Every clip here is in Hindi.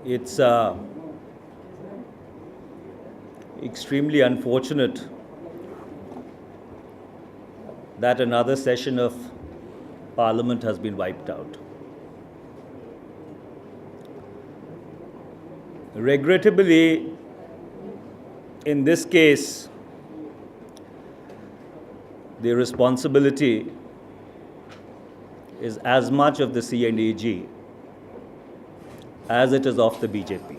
It's extremely unfortunate that another session of Parliament has been wiped out. Regrettably, in this case, the responsibility is as much of the C&AG as it is of the BJP.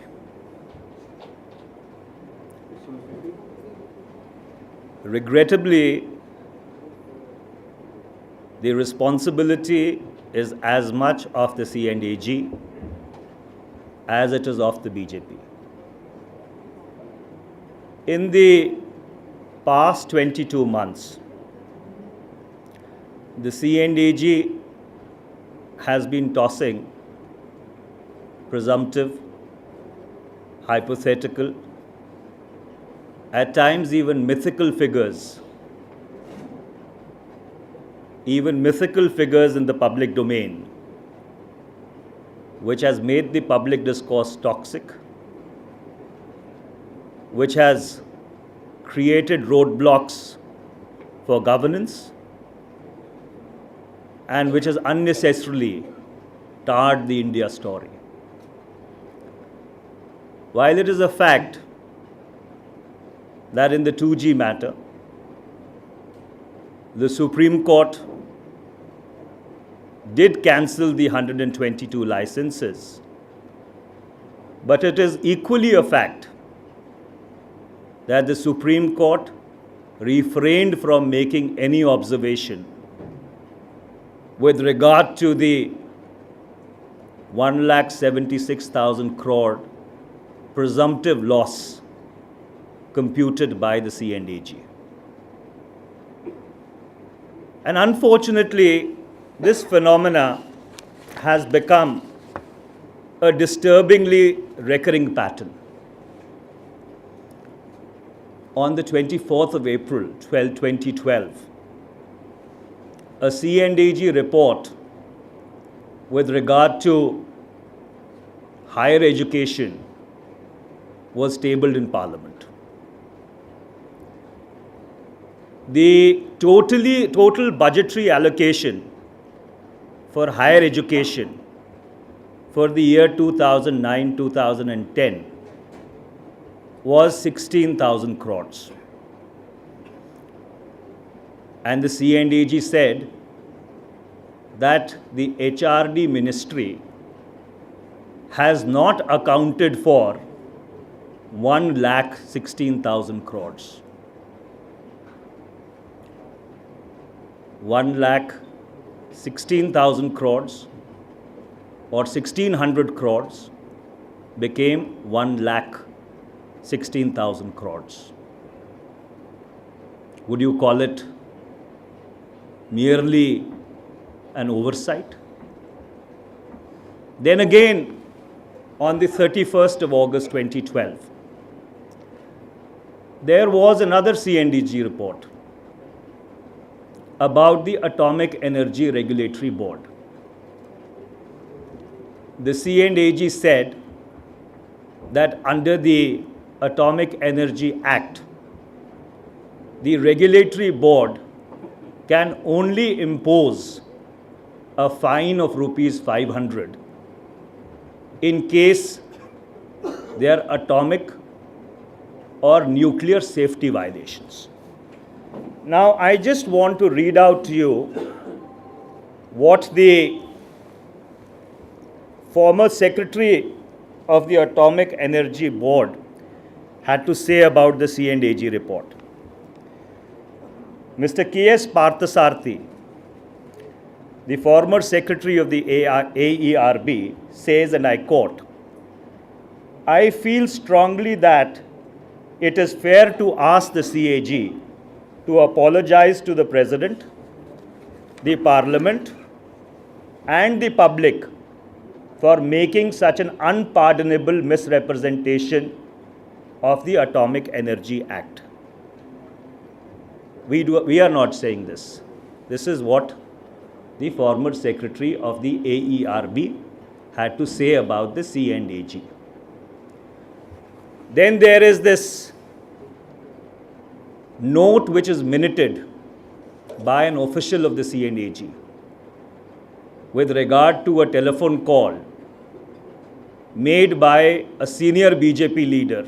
Regrettably, the responsibility is as much of the C&AG as it is of the BJP. In the past 22 months, the C&AG has been tossing presumptive, hypothetical, at times even mythical figures in the public domain, which has made the public discourse toxic, which has created roadblocks for governance, and which has unnecessarily tarred the India story. While it is a fact that in the 2G matter, the Supreme Court did cancel the 122 licenses, but it is equally a fact that the Supreme Court refrained from making any observation with regard to the 1,76,000 crore presumptive loss computed by the C&AG. And unfortunately, this phenomena has become a disturbingly recurring pattern. On the 24th of April, 2012, a C&AG report with regard to higher education was tabled in Parliament. The total budgetary allocation for higher education for the year 2009-2010 was 16,000 crores. And the C&AG said that the HRD ministry has not accounted for 1,16,000 crores. 1,16,000 crores or 1,600 crores became 1,16,000 crores. Would you call it merely an oversight? Then again, on the 31st of August 2012, there was another C&AG report about the Atomic Energy Regulatory Board. The C&AG said that under the Atomic Energy Act, the regulatory board can only impose a fine of rupees 500 in case there are atomic or nuclear safety violations. Now, I just want to read out to you what the former secretary of the Atomic Energy Board had to say about the C&AG report. Mr. K.S. Parthasarthi, the former secretary of the AERB, says, and I quote, "I feel strongly that it is fair to ask the CAG to apologize to the President, the Parliament, and the public for making such an unpardonable misrepresentation of the Atomic Energy Act." We are not saying this. This is what the former secretary of the AERB had to say about the C&AG. Then there is this note which is minuted by an official of the C&AG with regard to a telephone call made by a senior BJP leader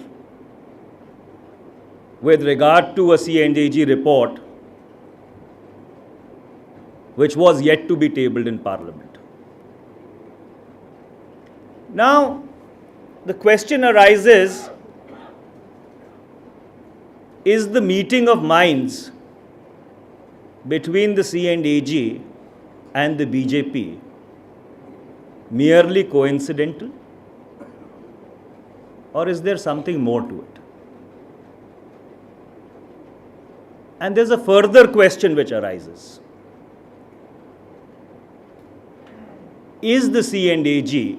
with regard to a C&AG report which was yet to be tabled in Parliament. Now, the question arises, is the meeting of minds between the C&AG and the BJP merely coincidental, or is there something more to it? And there's a further question which arises. Is the C&AG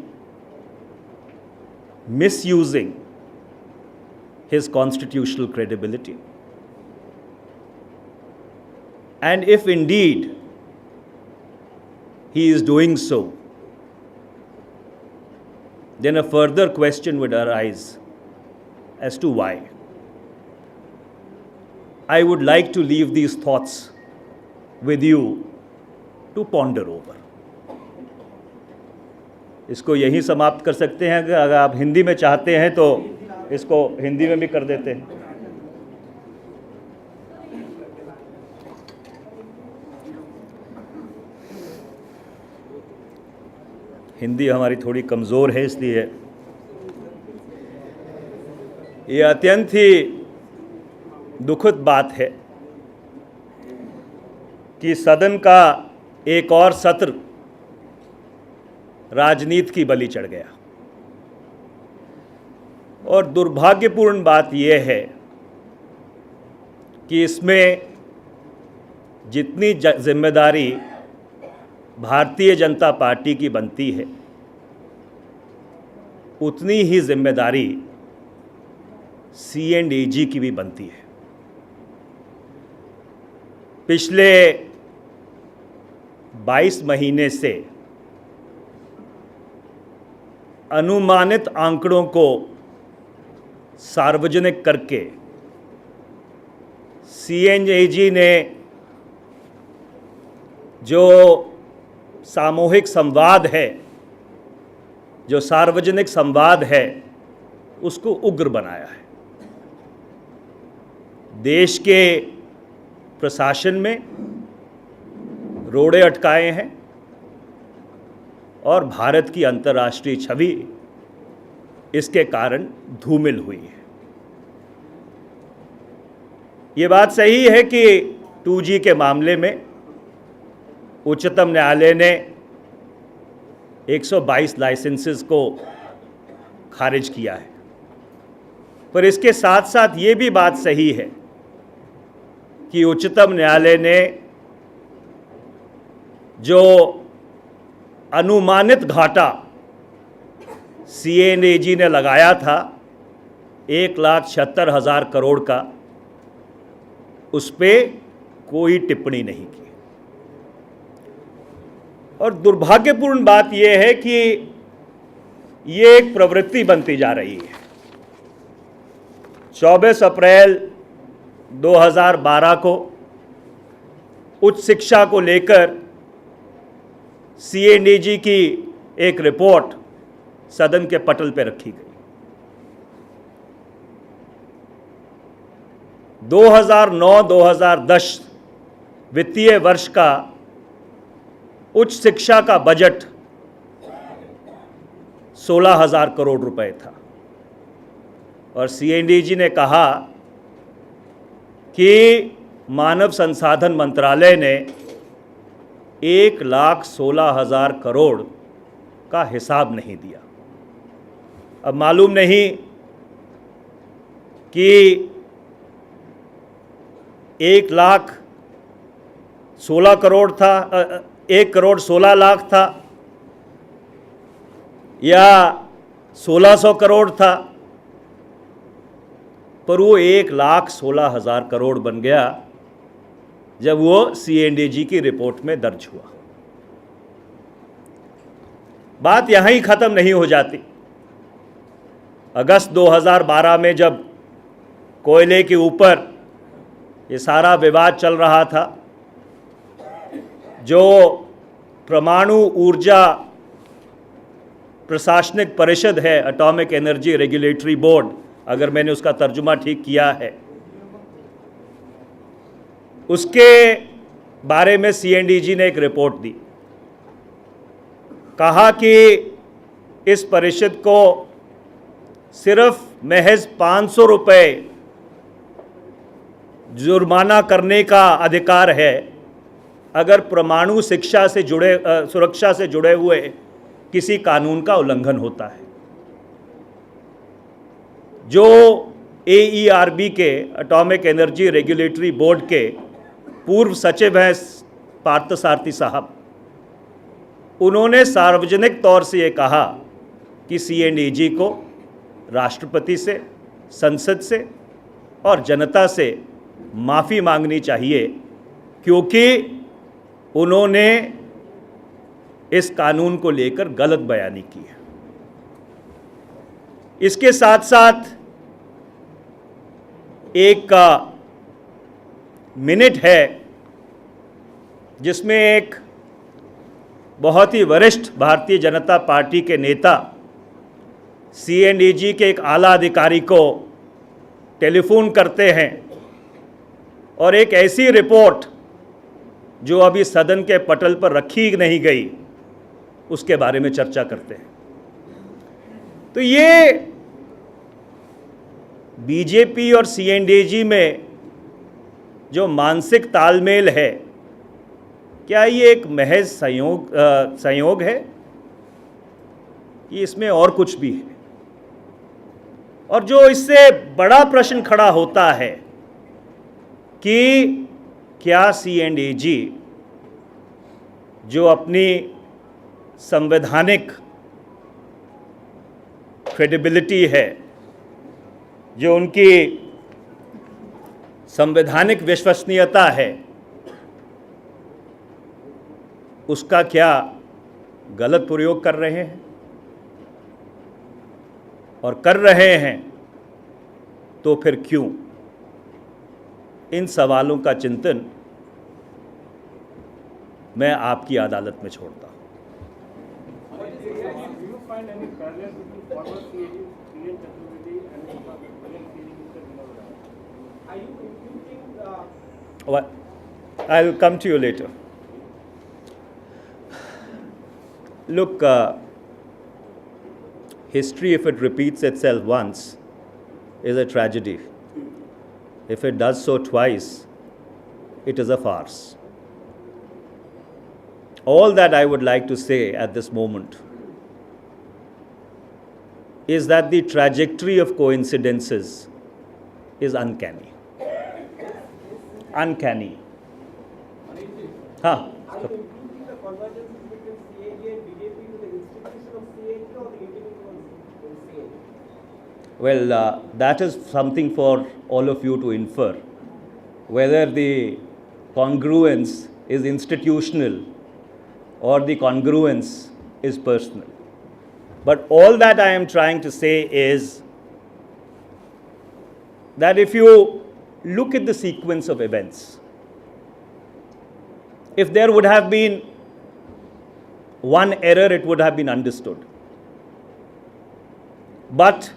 misusing his constitutional credibility? And if indeed he is doing so, then a further question would arise as to why. I would like to leave these thoughts with you to ponder over. इसको यहीं समाप्त कर सकते हैं। अगर आप हिंदी में चाहते हैं तो इसको हिंदी में भी कर देते हैं। हिंदी हमारी थोड़ी कमज़ोर है, इसलिए ये अत्यंत ही दुखद बात है कि सदन का एक और सत्र राजनीति की बलि चढ़ गया। और दुर्भाग्यपूर्ण बात यह है कि इसमें जितनी जिम्मेदारी भारतीय जनता पार्टी की बनती है, उतनी ही जिम्मेदारी C&AG की भी बनती है। पिछले 22 महीने से अनुमानित आंकड़ों को सार्वजनिक करके C&AG ने जो सामूहिक संवाद है, जो सार्वजनिक संवाद है, उसको उग्र बनाया है। देश के प्रशासन में रोड़े अटकाए हैं और भारत की अंतर्राष्ट्रीय छवि इसके कारण धूमिल हुई है। ये बात सही है कि 2G के मामले में उच्चतम न्यायालय ने 122 लाइसेंसेस को खारिज किया है, पर इसके साथ साथ ये भी बात सही है कि उच्चतम न्यायालय ने जो अनुमानित घाटा C&AG ने लगाया था 1,76,000 करोड़ का, उस पर कोई टिप्पणी नहीं की। और दुर्भाग्यपूर्ण बात यह है कि ये एक प्रवृत्ति बनती जा रही है। 24 अप्रैल 2012 को उच्च शिक्षा को लेकर C&AG की एक रिपोर्ट सदन के पटल पर रखी गई। 2009-2010 वित्तीय वर्ष का उच्च शिक्षा का बजट 16,000 करोड़ रुपए था और C&AG ने कहा कि मानव संसाधन मंत्रालय ने 1,16,000 करोड़ का हिसाब नहीं दिया। अब मालूम नहीं कि 1,16 करोड़ था, 1,16,00,000 था या 1,600 करोड़ था, पर वो 1,16,000 करोड़ बन गया जब वो C&AG की रिपोर्ट में दर्ज हुआ। बात यहाँ ही ख़त्म नहीं हो जाती। अगस्त 2012 में जब कोयले के ऊपर ये सारा विवाद चल रहा था, जो परमाणु ऊर्जा प्रशासनिक परिषद है, एटॉमिक एनर्जी रेगुलेटरी बोर्ड, अगर मैंने उसका तर्जुमा ठीक किया है, उसके बारे में CNDG ने एक रिपोर्ट दी। कहा कि इस परिषद को सिर्फ महज 500 रुपये जुर्माना करने का अधिकार है अगर परमाणु शिक्षा से जुड़े सुरक्षा से जुड़े हुए किसी कानून का उल्लंघन होता है। जो AERB के, एटॉमिक एनर्जी रेगुलेटरी बोर्ड के पूर्व सचिव हैं पार्थसारथी साहब, उन्होंने सार्वजनिक तौर से ये कहा कि CNDG को राष्ट्रपति से, संसद से और जनता से माफ़ी मांगनी चाहिए, क्योंकि उन्होंने इस कानून को लेकर गलत बयानी की है। इसके साथ साथ एक मिनट है जिसमें एक बहुत ही वरिष्ठ भारतीय जनता पार्टी के नेता CNDG के एक आला अधिकारी को टेलीफोन करते हैं और एक ऐसी रिपोर्ट जो अभी सदन के पटल पर रखी नहीं गई उसके बारे में चर्चा करते हैं। तो ये बीजेपी और CNDG में जो मानसिक तालमेल है, क्या ये एक महज संयोग है कि इसमें और कुछ भी है? और जो इससे बड़ा प्रश्न खड़ा होता है कि क्या CNDG जो अपनी संवैधानिक क्रेडिबिलिटी है, जो उनकी संवैधानिक विश्वसनीयता है, उसका क्या गलत प्रयोग कर रहे हैं? और कर रहे हैं तो फिर क्यों? इन सवालों का चिंतन मैं आपकी अदालत में छोड़ता हूं। I'll come to you later. Look, history, if it repeats itself once, is a tragedy. If it does so twice, it is a farce. All that I would like to say at this moment is that the trajectory of coincidences is uncanny. Uncanny. Huh? Are you imputing the convergence between CAG and BJP to the institution of CAG or the individual CAG? Well, that is something for all of you to infer, whether the congruence is institutional or the congruence is personal. But all that I am trying to say is that if you look at the sequence of events, if there would have been one error, it would have been understood. But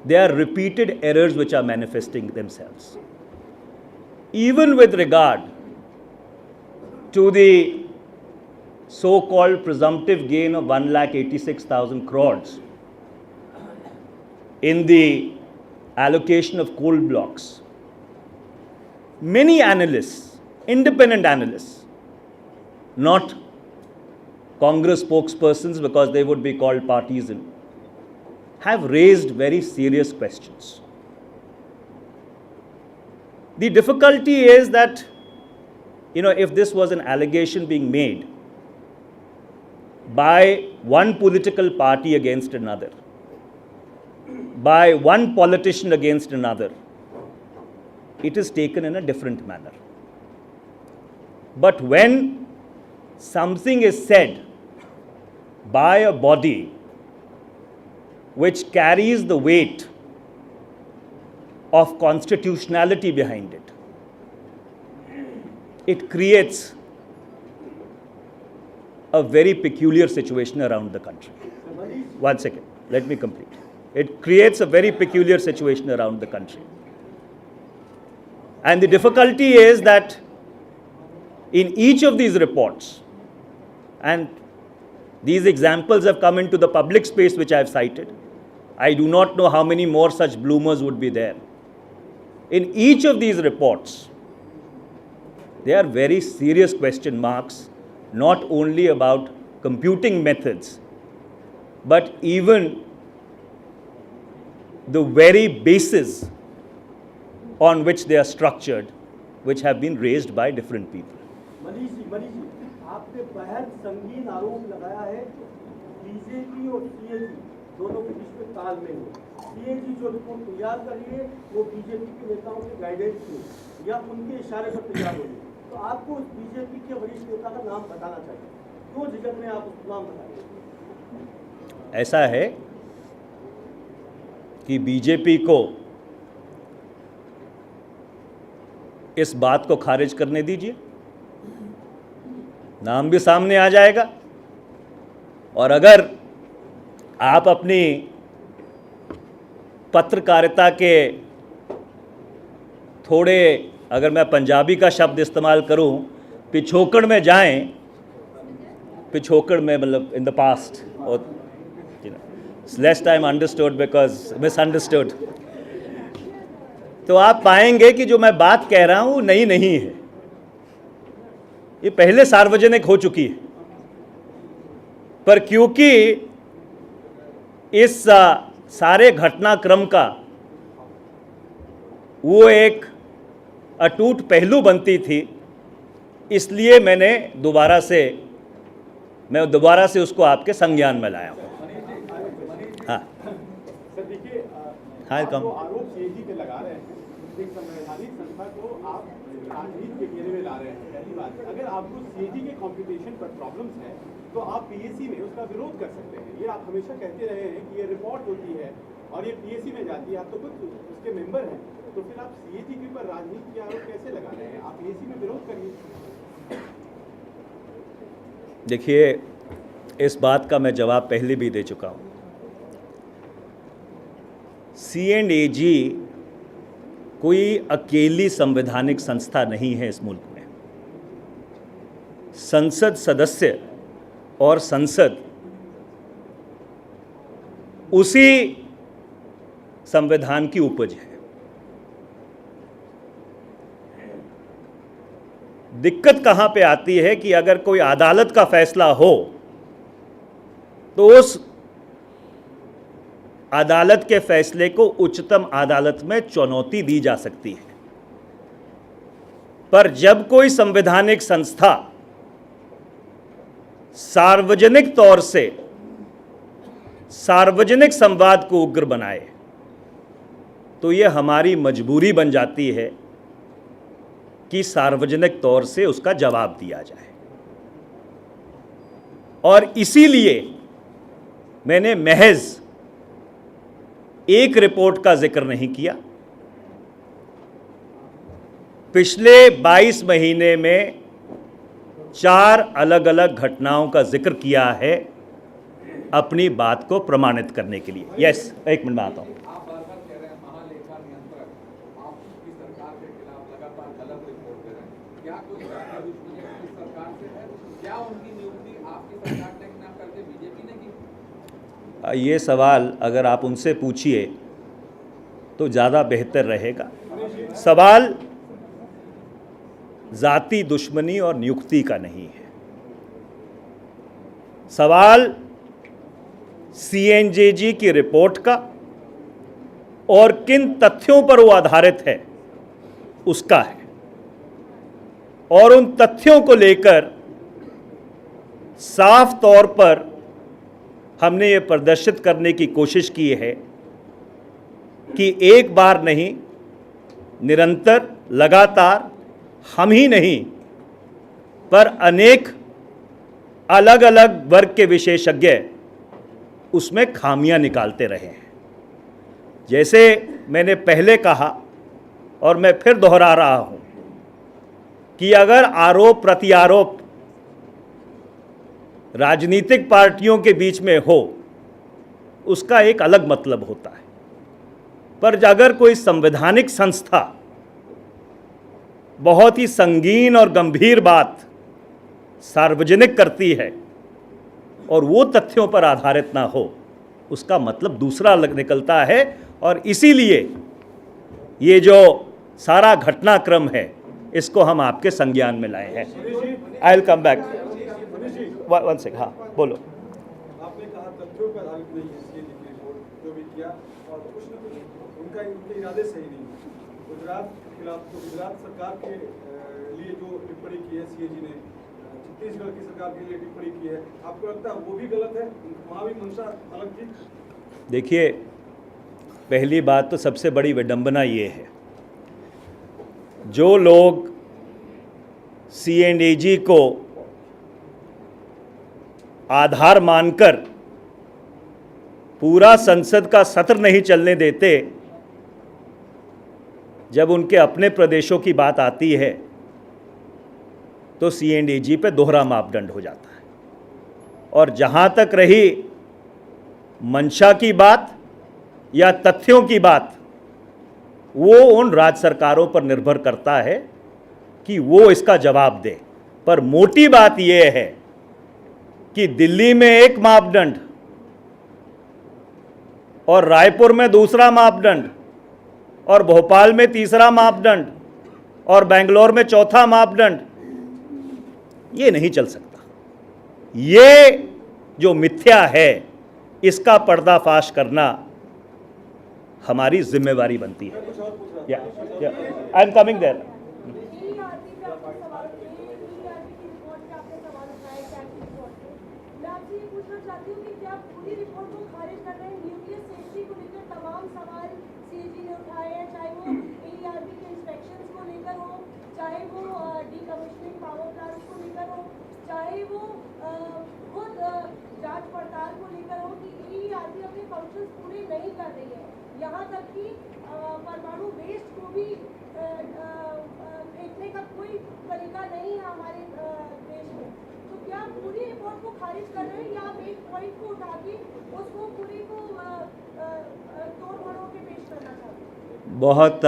there are repeated errors which are manifesting themselves. Even with regard to the so-called presumptive gain of 1,86,000 crores in the allocation of coal blocks, many analysts, independent analysts, not Congress spokespersons because they would be called partisan, have raised very serious questions. The difficulty is that, if this was an allegation being made by one political party against another, by one politician against another, it is taken in a different manner. But when something is said by a body which carries the weight of constitutionality behind it. It creates a very peculiar situation around the country. One second, let me complete. It creates a very peculiar situation around the country. And the difficulty is that in each of these reports, and these examples have come into the public space which I have cited, I do not know how many more such bloomers would be there. In each of these reports, there are very serious question marks, not only about computing methods, but even the very basis on which they are structured, which have been raised by different people. Manish ji, आपने बेहद संगीन आरोप लगाया है बीजेपी और सीएजी दोनों के बीच में तालमेल है। सीएजी जो रिपोर्ट तैयार कर रही है वो बीजेपी के नेताओं के गाइडेंस में या उनके इशारे पर तैयार हो रही है। तो आपको बीजेपी के वरिष्ठ नेता का नाम बताना चाहिए, क्यों झिझक में आप उसका नाम बताएं? ऐसा है कि बीजेपी को इस बात को खारिज करने दीजिए, नाम भी सामने आ जाएगा। और अगर आप अपनी पत्रकारिता के थोड़े, अगर मैं पंजाबी का शब्द इस्तेमाल करूं, पिछोकड़ में जाएं, पिछोकड़ में मतलब इन द पास्ट, और less time understood because misunderstood, तो आप पाएंगे कि जो मैं बात कह रहा हूं वो नई नहीं है, ये पहले सार्वजनिक हो चुकी है। पर क्योंकि इस सारे घटनाक्रम का वो एक अटूट पहलू बनती थी, इसलिए मैं दोबारा से उसको आपके संज्ञान में लाया हूँ। हाँ सर देखिए, हाँ, आप कम। जो आरोप सीएजी पे लगा रहे हैं, एक संवैधानिक संस्था को आप राजनीति के घेरे में ला रहे हैं। पहली बात, अगर आपको सीएजी के कॉम्पिटिशन पर प्रॉब्लम्स है तो आप पीएसी में उसका विरोध कर सकते हैं। ये आप हमेशा कहते रहे हैं कि ये रिपोर्ट होती है और ये पीएसी में जाती है, आप तो खुद उसके मेंबर हैं, तो फिर आप सीएजी के ऊपर राजनीति के आरोप कैसे लगा रहे हैं? आप पीएसी में विरोध करिए। देखिए, इस बात का मैं जवाब पहले भी दे चुका हूँ। C&AG कोई अकेली संवैधानिक संस्था नहीं है इस मुल्क में। संसद सदस्य और संसद उसी संविधान की उपज है। दिक्कत कहां पे आती है कि अगर कोई अदालत का फैसला हो तो उस अदालत के फैसले को उच्चतम अदालत में चुनौती दी जा सकती है। पर जब कोई संवैधानिक संस्था सार्वजनिक तौर से सार्वजनिक संवाद को उग्र बनाए तो यह हमारी मजबूरी बन जाती है कि सार्वजनिक तौर से उसका जवाब दिया जाए। और इसीलिए मैंने महज एक रिपोर्ट का जिक्र नहीं किया। पिछले 22 महीने में 4 अलग अलग घटनाओं का जिक्र किया है अपनी बात को प्रमाणित करने के लिए। यस, एक मिनट में आता हूं। आप बार-बार कह रहे हैं महालेखा नियंत्रक आपकी सरकार के खिलाफ लगातार गलत रिपोर्ट दे रहे हैं। क्या कुछ दुश्मनी आपकी सरकार से है? क्या उनकी नियुक्ति आपकी सरकार ने ना करके बीजेपी ने की? ये सवाल अगर आप उनसे पूछिए तो ज़्यादा बेहतर रहेगा। सवाल जाति दुश्मनी और नियुक्ति का नहीं है। सवाल CNJG की रिपोर्ट का और किन तथ्यों पर वो आधारित है उसका है। और उन तथ्यों को लेकर साफ तौर पर हमने ये प्रदर्शित करने की कोशिश की है कि एक बार नहीं, निरंतर, लगातार हम ही नहीं पर अनेक अलग अलग वर्ग के विशेषज्ञ उसमें खामियां निकालते रहे हैं। जैसे मैंने पहले कहा और मैं फिर दोहरा रहा हूं कि अगर आरोप प्रत्यारोप राजनीतिक पार्टियों के बीच में हो, उसका एक अलग मतलब होता है, पर अगर कोई संवैधानिक संस्था बहुत ही संगीन और गंभीर बात सार्वजनिक करती है और वो तथ्यों पर आधारित ना हो, उसका मतलब दूसरा निकलता है। और इसीलिए ये जो सारा घटनाक्रम है, इसको हम आपके संज्ञान में लाए हैं। I will come back, one second. हाँ बोलो। आपने कहा तथ्यों पर आधारित नहीं है सीएजी की रिपोर्ट जो भी किया, और कुछ न कुछ उनके इरादे सही नहीं। गुजरात के खिलाफ तो गुजरात सरकार के लिए जो टिप्पणी की है सीएजी ने, छत्तीसगढ़ की सरकार के लिए टिप्पणी की है, आपको लगता है वो भी गलत है? वहाँ भी मंशा अलग थी? देखिए, पहली बात तो सबसे बड़ी विडंबना ये है, जो लोग CNAG को आधार मानकर पूरा संसद का सत्र नहीं चलने देते, जब उनके अपने प्रदेशों की बात आती है तो CNAG पे दोहरा मापदंड हो जाता है। और जहाँ तक रही मंशा की बात या तथ्यों की बात, वो उन राज्य सरकारों पर निर्भर करता है कि वो इसका जवाब दे। पर मोटी बात यह है कि दिल्ली में एक मापदंड और रायपुर में दूसरा मापदंड और भोपाल में तीसरा मापदंड और बेंगलोर में चौथा मापदंड, ये नहीं चल सकता। ये जो मिथ्या है, इसका पर्दाफाश करना हमारी जिम्मेवारी बनती है। I am coming there. चाहे वो डीकमिशनिंग पावर प्लांट को लेकर हो, चाहे वो खुद जांच पड़ताल को लेकर हो, कि EERB अपने फंक्शंस पूरे नहीं कर रही है। यहाँ तक कि परमाणु वेस्ट को भी फेंकने का कोई तरीका नहीं है हमारे देश में। तो क्या पूरी रिपोर्ट को खारिज कर रहे हैं, या आप एक पॉइंट को उठा के उसको पूरी को तोड़ मरोड़ के पेश करना चाहते हैं? बहुत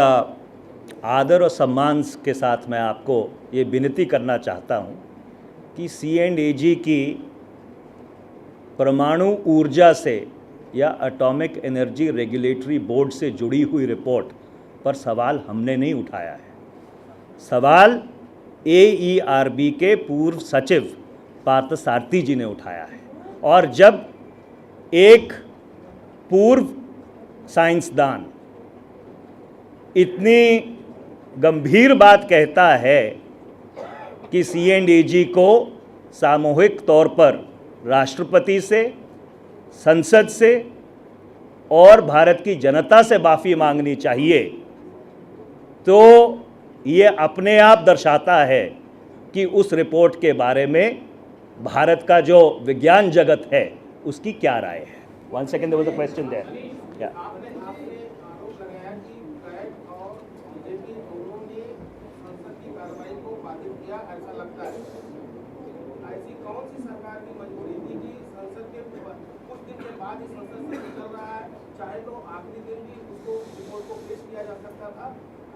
आदर और सम्मान के साथ मैं आपको ये विनती करना चाहता हूँ कि CNAG की परमाणु ऊर्जा से या एटॉमिक एनर्जी रेगुलेटरी बोर्ड से जुड़ी हुई रिपोर्ट पर सवाल हमने नहीं उठाया है। सवाल AERB के पूर्व सचिव पार्थसारथी जी ने उठाया है। और जब एक पूर्व साइंसदान इतनी गंभीर बात कहता है कि CNAG को सामूहिक तौर पर राष्ट्रपति से, संसद से और भारत की जनता से माफ़ी मांगनी चाहिए, तो ये अपने आप दर्शाता है कि उस रिपोर्ट के बारे में भारत का जो विज्ञान जगत है उसकी क्या राय है। 1 second, there was a question there. आपने आरोप लगाया कि कैग और बीजेपी दोनों ने संसद की कार्रवाई को बाधित किया, ऐसा लगता है। ऐसी कौन सी सरकार की मजबूरी थी कि संसद के कुछ दिन के बाद ही संसद से निकल रहा है, चाहे तो आखिरी दिन भी उसको रिपोर्ट को पेश किया जा सकता था,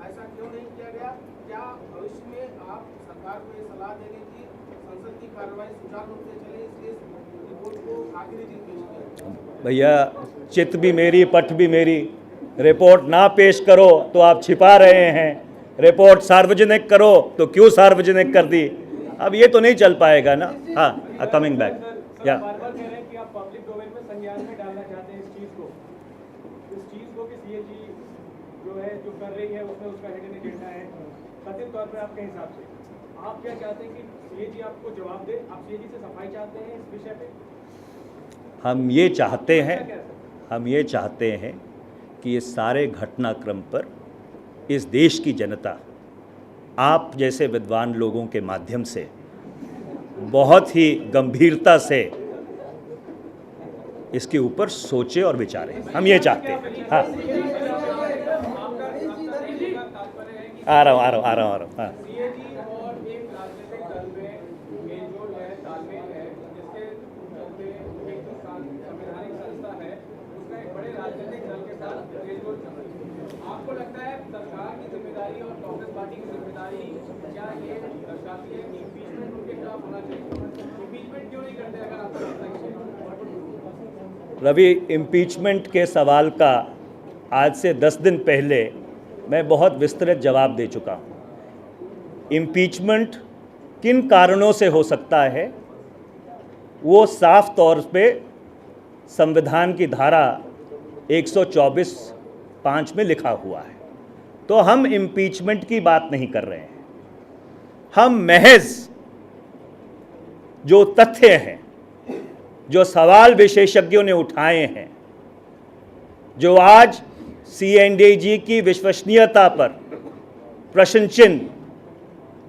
ऐसा क्यों नहीं किया गया? क्या भविष्य में आप सरकार को ये सलाह देंगे कि संसद की कार्रवाई सुचारू रूप से चले, इसलिए रिपोर्ट को आखिरी दिन पेश किया? भैया, चित भी मेरी पट भी मेरी। रिपोर्ट ना पेश करो तो आप छिपा रहे हैं, रिपोर्ट सार्वजनिक करो तो क्यों सार्वजनिक कर दी? अब ये तो नहीं चल पाएगा ना। हाँ, कमिंग बैक। या बार-बार कह रहे हैं कि आप पब्लिक डोमेन में संज्ञान में डालना चाहते हैं इस चीज़ को कि CAG जो है जो कर रही है उसमें उसका हिडन एजेंडा है। कथित तौर पर आपके हिसाब से आप क्या चाहते हैं कि CAG आपको जवाब दे? आप CAG से सफाई चाहते हैं इस विषय पे? हम ये चाहते हैं कि इस सारे घटनाक्रम पर इस देश की जनता आप जैसे विद्वान लोगों के माध्यम से बहुत ही गंभीरता से इसके ऊपर सोचे और विचारें, हम ये चाहते हैं। हाँ, आ रहा हूँ हाँ। सीएजी और एक राजनीतिक दल में जो है तालमेल है, जिसके चलते एक संवैधानिक संस्था है, उसका एक बड़े राजनीतिक दल के साथ रेलगोल चल रही है। आपको लगता है सरकार की जिम्मेदारी और कांग्रेस पार्टी की जिम्मेदारी क्या ये दर्शाती है कि इम्पीचमेंट उनके खिलाफ होना चाहिए? इम्पीचमेंट क्यों नहीं करते अगर आपको लगता है? रवि, इम्पीचमेंट के सवाल का आज से 10 दिन पहले मैं बहुत विस्तृत जवाब दे चुका हूँ। इम्पीचमेंट किन कारणों से हो सकता है वो साफ तौर पे संविधान की धारा 124(5) में लिखा हुआ है। तो हम इम्पीचमेंट की बात नहीं कर रहे हैं, हम महज जो तथ्य हैं, जो सवाल विशेषज्ञों ने उठाए हैं, जो आज CNDG की विश्वसनीयता पर प्रश्न चिन्ह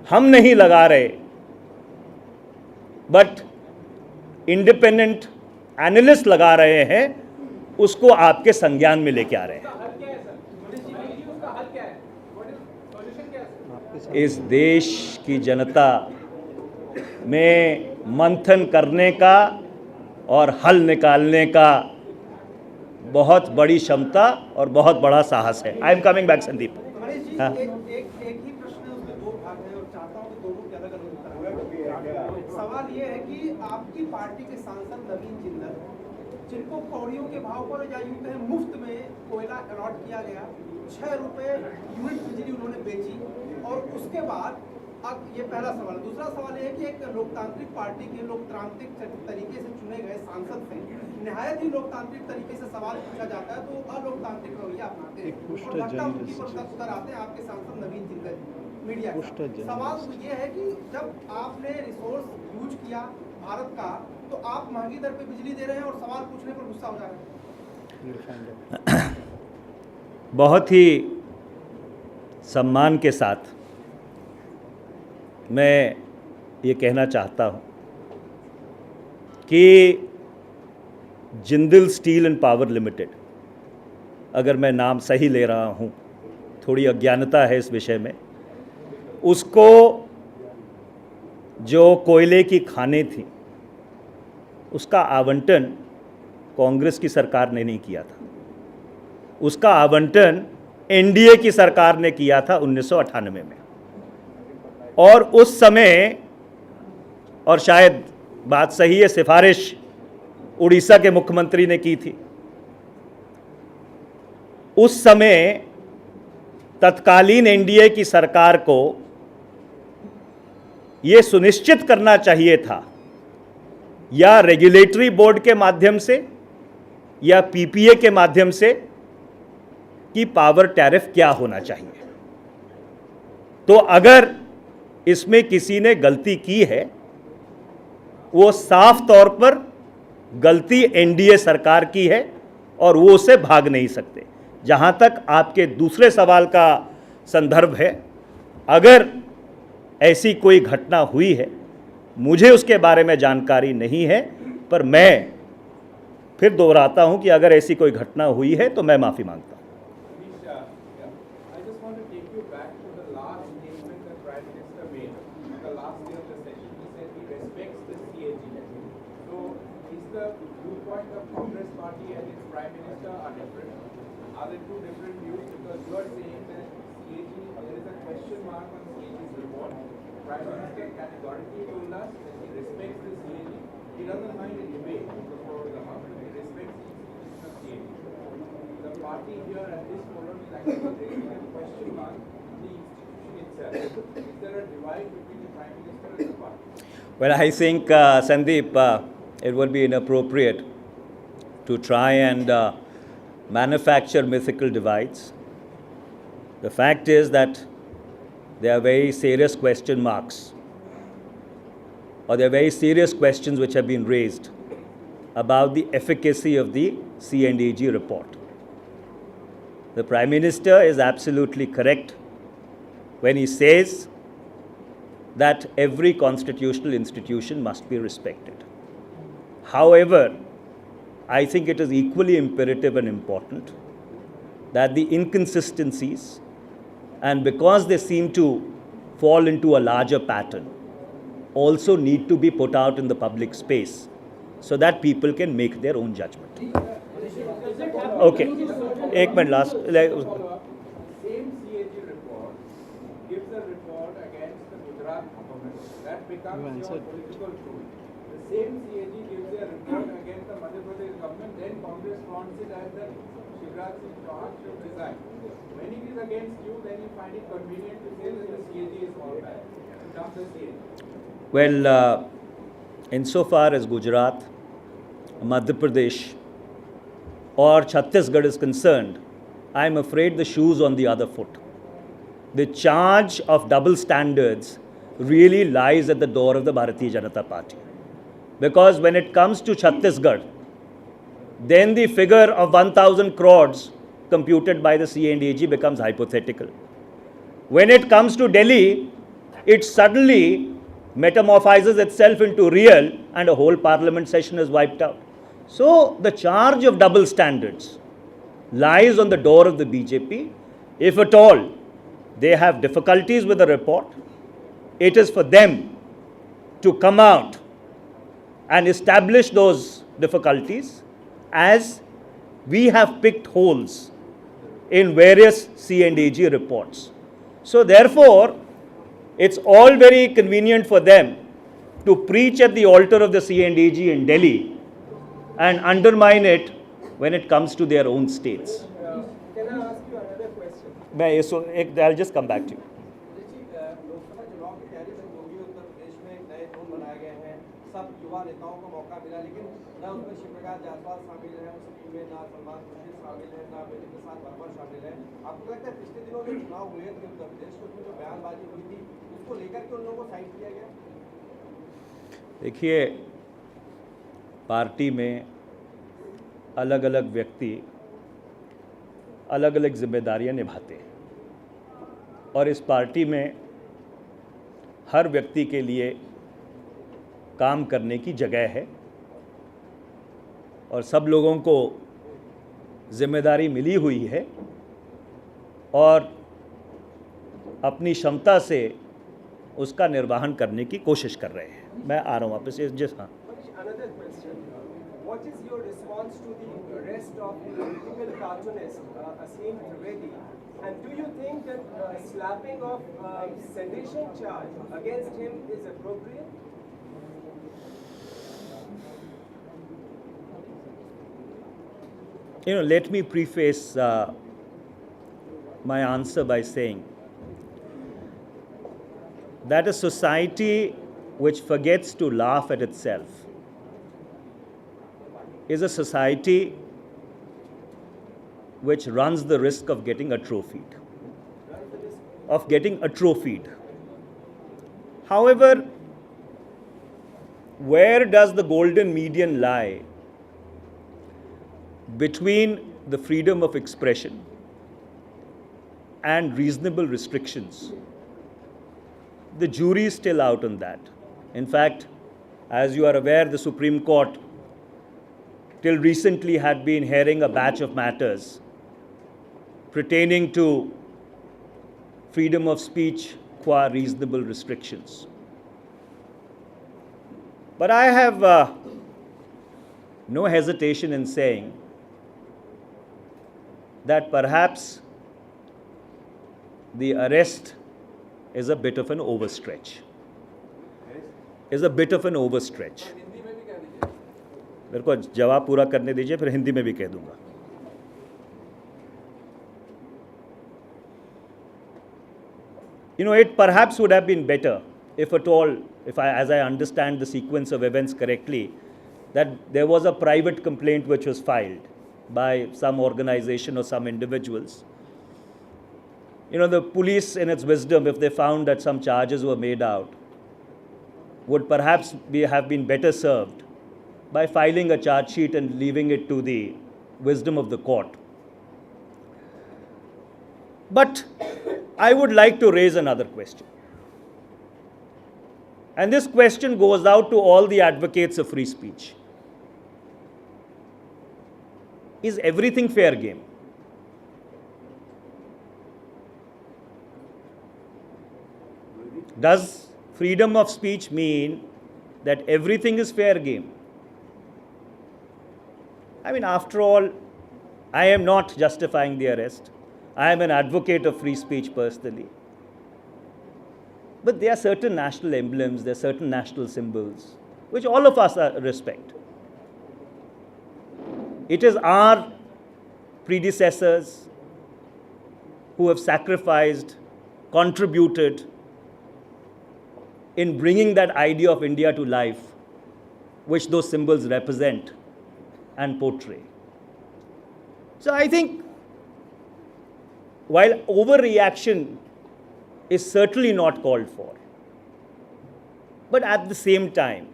हम नहीं लगा रहे, बट इंडिपेंडेंट एनालिस्ट लगा रहे हैं, उसको आपके संज्ञान में लेके आ रहे हैं। इस देश की जनता में मंथन करने का और हल निकालने का बहुत बड़ी क्षमता और बहुत बड़ा साहस है। I am coming back Sandeep. हाँ, एक ही प्रश्न है, उसमें 2 भाग है और चाहता हूँ कि दोनों के अलग अलग उत्तर। सवाल ये है कि आपकी पार्टी के सांसद नवीन जिंदल, जिनको कौड़ियों के भाव पर या यूं कहें मुफ्त में कोयला अलॉट किया गया, 6 रुपए यूनिट बिजली उन्होंने बेची, और उसके बाद अब ये पहला सवाल। दूसरा सवाल ये है कि एक लोकतांत्रिक पार्टी के लोकतांत्रिक तरीके से चुने गए सांसद से निहायत ही लोकतांत्रिक तरीके से सवाल पूछा जाता है तो अलोकतांत्रिक रवैया अपनाते हैं और लगता उनकी पर उत्तर आते हैं आपके सांसद नवीन जिंदल मीडिया का। सवाल ये है कि जब आपने रिसोर्स यूज किया भारत का, तो आप महंगी दर पे बिजली दे रहे हैं और सवाल पूछने पर गुस्सा हो जा रहे हैं। बहुत ही सम्मान के साथ मैं ये कहना चाहता हूँ कि Jindal steel and power limited, अगर मैं नाम सही ले रहा हूँ, थोड़ी अज्ञानता है इस विषय में, उसको जो कोयले की खानें थी उसका आवंटन कांग्रेस की सरकार ने नहीं किया था, उसका आवंटन एनडीए की सरकार ने किया था 1998 में। और उस समय, और शायद बात सही है, सिफारिश उड़ीसा के मुख्यमंत्री ने की थी। उस समय तत्कालीन एनडीए की सरकार को यह सुनिश्चित करना चाहिए था, या रेगुलेटरी बोर्ड के माध्यम से या पीपीए के माध्यम से, कि पावर टैरिफ क्या होना चाहिए। तो अगर इसमें किसी ने गलती की है, वो साफ तौर पर गलती एनडीए सरकार की है और वो उससे भाग नहीं सकते। जहां तक आपके दूसरे सवाल का संदर्भ है, अगर ऐसी कोई घटना हुई है, मुझे उसके बारे में जानकारी नहीं है, पर मैं फिर दोहराता हूं कि अगर ऐसी कोई घटना हुई है तो मैं माफ़ी मांगता हूं। I just want to take you back to the last statement that Prime Minister made at the last day of the session. He said he respects the CAG. So, is the viewpoint of Congress Party and its Prime Minister are different? Are there two different views? Because you are saying that CAG, there is a question mark on CAG's report. Prime Minister categorically told us that he respects the CAG. He doesn't mind a debate before the House. He respects the institution of CAG. The party here at this forum is actually raising a question mark on the institution itself. Is there a divide between the Prime Minister and the party? Well, I think, Sandeep, it would be inappropriate to try and manufacture mythical divides. The fact is that there are very serious question marks, or there are very serious questions which have been raised about the efficacy of the CNDG report. The Prime Minister is absolutely correct when he says that every constitutional institution must be respected. However, I think it is equally imperative and important that the inconsistencies, and because they seem to fall into a larger pattern, also need to be put out in the public space so that people can make their own judgment. Okay, एक minute last. Same CAG report gives a report against the Gujarat government. That becomes your political tool. The same CAG gives a report against the Madhya Pradesh government. Then Congress fronts it as that Shivraj Singh Chauhan should resign. When it is against you, then you find it convenient to say that the CAG is all bad. Dump the CAG. Well, insofar as Gujarat, Madhya Pradesh, or Chhattisgarh is concerned, I am afraid the shoe's on the other foot. The charge of double standards really lies at the door of the Bharatiya Janata Party. Because when it comes to Chhattisgarh, then the figure of 1,000 crores computed by the CA&AG becomes hypothetical. When it comes to Delhi, it suddenly metamorphizes itself into real and a whole parliament session is wiped out. So the charge of double standards lies on the door of the BJP. If at all they have difficulties with the report, it is for them to come out and establish those difficulties, as we have picked holes in various C&AG reports. So therefore, it's all very convenient for them to preach at the altar of the C&AG in Delhi and undermine it when it comes to their own states. Can I ask you another question? So I'll just come back to you. Lok Sabha चुनाव की तैयारी में योगी उत्तर प्रदेश में नए जोन बनाए गए हैं, सब युवा नेताओं को मौका मिला, लेकिन न उसमें शिवप्रकाश जायसवाल शामिल है उस टीम में, ना सलमान खुर्शीद शामिल है, ना वीरेंद्र प्रसाद वर्मा शामिल है। आपको लगता है पिछले दिनों जो चुनाव हुए थे उत्तर प्रदेश में, उसमें जो बयानबाजी हुई थी, उसको लेकर के उन लोगों को साइड किया गया? देखिए, पार्टी में अलग अलग व्यक्ति अलग अलग जिम्मेदारियां निभाते हैं, और इस पार्टी में हर व्यक्ति के लिए काम करने की जगह है, और सब लोगों को जिम्मेदारी मिली हुई है और अपनी क्षमता से उसका निर्वहन करने की कोशिश कर रहे हैं। मैं आ रहा हूँ वापस। जिस हाँ, Another question. What is your response to the arrest of the political cartoonist Asim Trivedi? And do you think that slapping of sedition charge against him is appropriate? let me preface my answer by saying that a society which forgets to laugh at itself is a society which runs the risk of getting atrophied. However, where does the golden median lie between the freedom of expression and reasonable restrictions? The jury is still out on that. In fact, as you are aware, the Supreme Court till recently had been hearing a batch of matters pertaining to freedom of speech qua reasonable restrictions. But I have no hesitation in saying that perhaps the arrest is a bit of an overstretch. Hindi में भी कह दीजिए। मेरे को जवाब पूरा करने दीजिए, फिर हिंदी में भी कह दूंगा। It perhaps would have been better, if at all, as I understand the sequence of events correctly, that there was a private complaint which was filed by some organization or some individuals. The police, in its wisdom, if they found that some charges were made out, would perhaps have been better served by filing a charge sheet and leaving it to the wisdom of the court. But I would like to raise another question. And this question goes out to all the advocates of free speech. is everything fair game? Does freedom of speech mean that everything is fair game? I mean, after all, I am not justifying the arrest. I am an advocate of free speech personally. But there are certain national emblems, there are certain national symbols, which all of us respect. It is our predecessors who have sacrificed, contributed in bringing that idea of India to life, which those symbols represent and portray. So I think while overreaction is certainly not called for, but at the same time,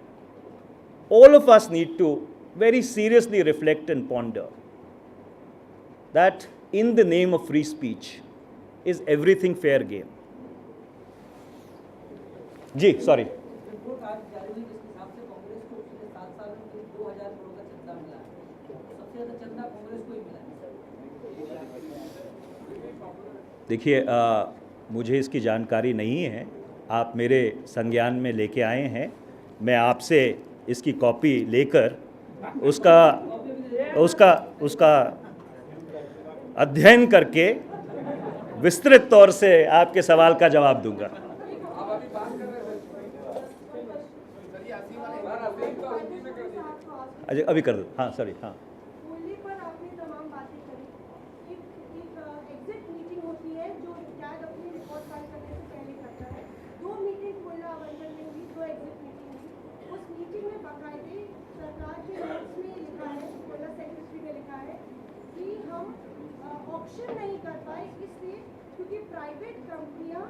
all of us need to very seriously reflect and ponder that in the name of free speech, is everything fair game? जी सॉरी रिपोर्ट आज जारी हुई जिसके हिसाब से कांग्रेस को पिछले 7 साल में करीब 2000 करोड़ का चंदा मिला है। सबसे ज़्यादा चंदा कांग्रेस को ही मिला है। देखिए, मुझे इसकी जानकारी नहीं है, आप मेरे संज्ञान में लेके आए हैं, मैं आपसे इसकी कॉपी लेकर उसका अध्ययन करके विस्तृत तौर से आपके सवाल का जवाब दूंगा। अच्छा, अभी कर दो। हाँ सॉरी, हाँ होली पर आपने तमाम बातें करी। एक एग्जिट मीटिंग होती है जो कैग अपनी रिपोर्ट फाइल करने से पहले करता है। 2 मीटिंग कोयला आवंटन में हुई, 2 एग्जिट मीटिंग हुई। उस मीटिंग में बाकायदे सरकार के नोट्स में लिखा है, कोयला सेक्रेटरी ने लिखा है कि हम ऑप्शन नहीं कर पाए इसलिए क्योंकि प्राइवेट कंपनियां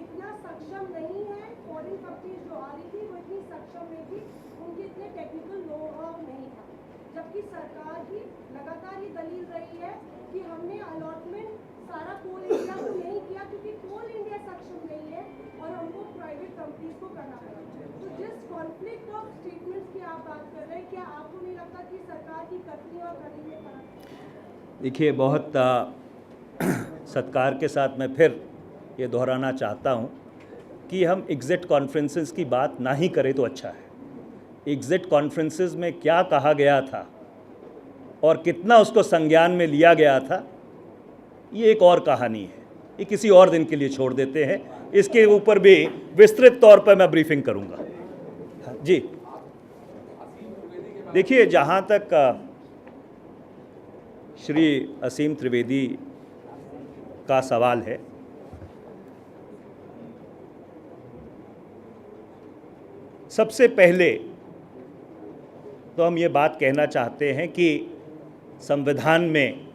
इतना सक्षम नहीं है। फॉरेन कंपनीज जो आ रही थी वो इतनी सक्षम नहीं थी, उनके इतने टेक्निकल नो हाउ नहीं था। जबकि सरकार की लगातार ये दलील रही है कि हमने अलॉटमेंट सारा कोल इंडिया को नहीं किया क्योंकि कोल इंडिया सक्षम नहीं है और हमको प्राइवेट कंपनीज को करना पड़ा। तो जिस कॉन्फ्लिक्ट ऑफ स्टेटमेंट्स की आप बात कर रहे हैं, क्या आपको नहीं लगता कि सरकार की कथनी और करनी में फर्क है? देखिए, बहुत सत्कार के साथ मैं फिर ये दोहराना चाहता हूँ कि हम एग्जिट कॉन्फ्रेंसेस की बात ना ही करें तो अच्छा है। एग्जिट कॉन्फ्रेंसेस में क्या कहा गया था और कितना उसको संज्ञान में लिया गया था, ये एक और कहानी है। ये किसी और दिन के लिए छोड़ देते हैं, इसके ऊपर भी विस्तृत तौर पर मैं ब्रीफिंग करूँगा। जी देखिए, जहाँ तक श्री असीम त्रिवेदी का सवाल है, सबसे पहले तो हम ये बात कहना चाहते हैं कि संविधान में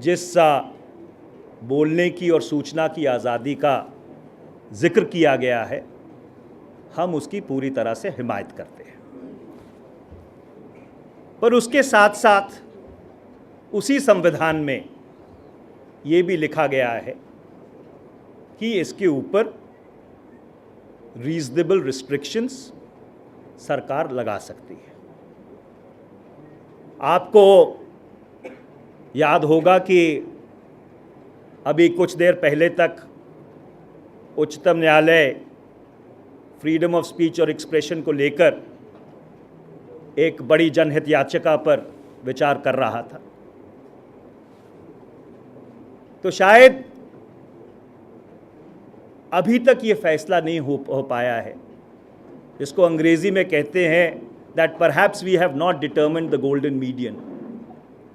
जिस बोलने की और सूचना की आज़ादी का जिक्र किया गया है, हम उसकी पूरी तरह से हिमायत करते हैं। पर उसके साथ साथ उसी संविधान में ये भी लिखा गया है कि इसके ऊपर रीजनेबल रिस्ट्रिक्शंस सरकार लगा सकती है। आपको याद होगा कि अभी कुछ देर पहले तक उच्चतम न्यायालय फ्रीडम ऑफ स्पीच और एक्सप्रेशन को लेकर एक बड़ी जनहित याचिका पर विचार कर रहा था। तो शायद अभी तक ये फैसला नहीं हो पाया है, इसको अंग्रेजी में कहते हैं that perhaps we have not determined the golden median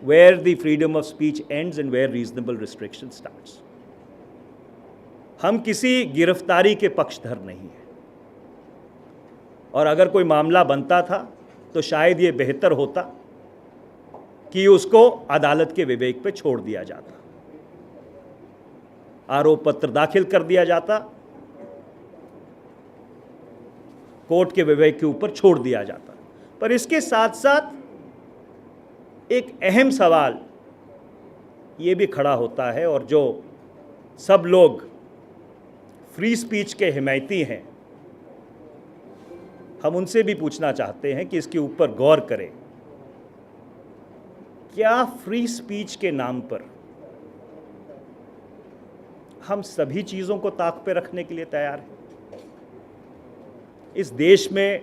where the freedom of speech ends and where reasonable restriction starts. हम किसी गिरफ्तारी के पक्षधर नहीं हैं, और अगर कोई मामला बनता था तो शायद ये बेहतर होता कि उसको अदालत के विवेक पे छोड़ दिया जाता, आरोप पत्र दाखिल कर दिया जाता, कोर्ट के विवेक के ऊपर छोड़ दिया जाता। पर इसके साथ साथ एक अहम सवाल ये भी खड़ा होता है, और जो सब लोग फ्री स्पीच के हिमायती हैं, हम उनसे भी पूछना चाहते हैं कि इसके ऊपर गौर करें क्या फ्री स्पीच के नाम पर हम सभी चीज़ों को ताक पे रखने के लिए तैयार हैं? इस देश में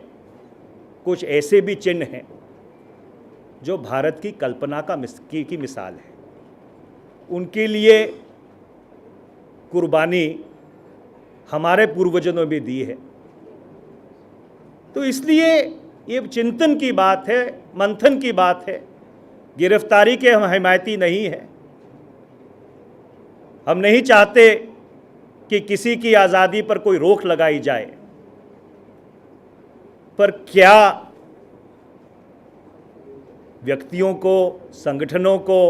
कुछ ऐसे भी चिन्ह हैं जो भारत की कल्पना की मिसाल है। उनके लिए कुर्बानी हमारे पूर्वजों ने भी दी है। तो इसलिए ये चिंतन की बात है, मंथन की बात है, गिरफ्तारी के हम हिमायती नहीं है। हम नहीं चाहते कि किसी की आज़ादी पर कोई रोक लगाई जाए, पर क्या व्यक्तियों को, संगठनों को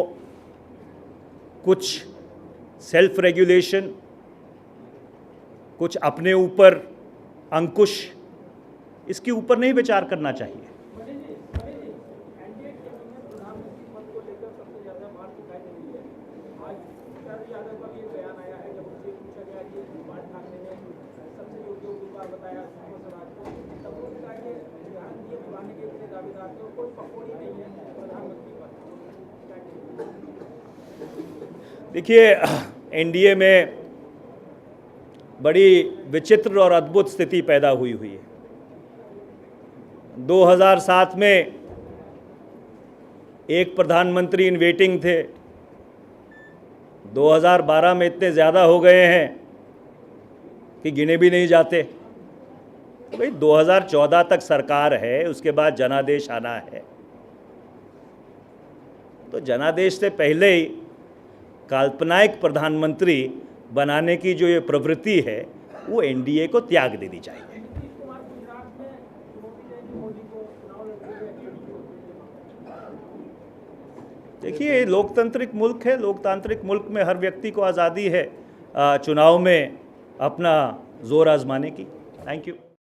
कुछ सेल्फ रेगुलेशन, कुछ अपने ऊपर अंकुश, इसके ऊपर नहीं विचार करना चाहिए। देखिए, एनडीए में बड़ी विचित्र और अद्भुत स्थिति पैदा हुई है। 2007 में एक प्रधानमंत्री इन वेटिंग थे, 2012 में इतने ज़्यादा हो गए हैं कि गिने भी नहीं जाते। तो भाई 2014 तक सरकार है, उसके बाद जनादेश आना है। तो जनादेश से पहले ही काल्पनिक प्रधानमंत्री बनाने की जो ये प्रवृत्ति है वो एनडीए को त्याग देनी चाहिए। देखिए, लोकतांत्रिक मुल्क है, लोकतांत्रिक मुल्क में हर व्यक्ति को आज़ादी है चुनाव में अपना जोर आजमाने की। Thank you.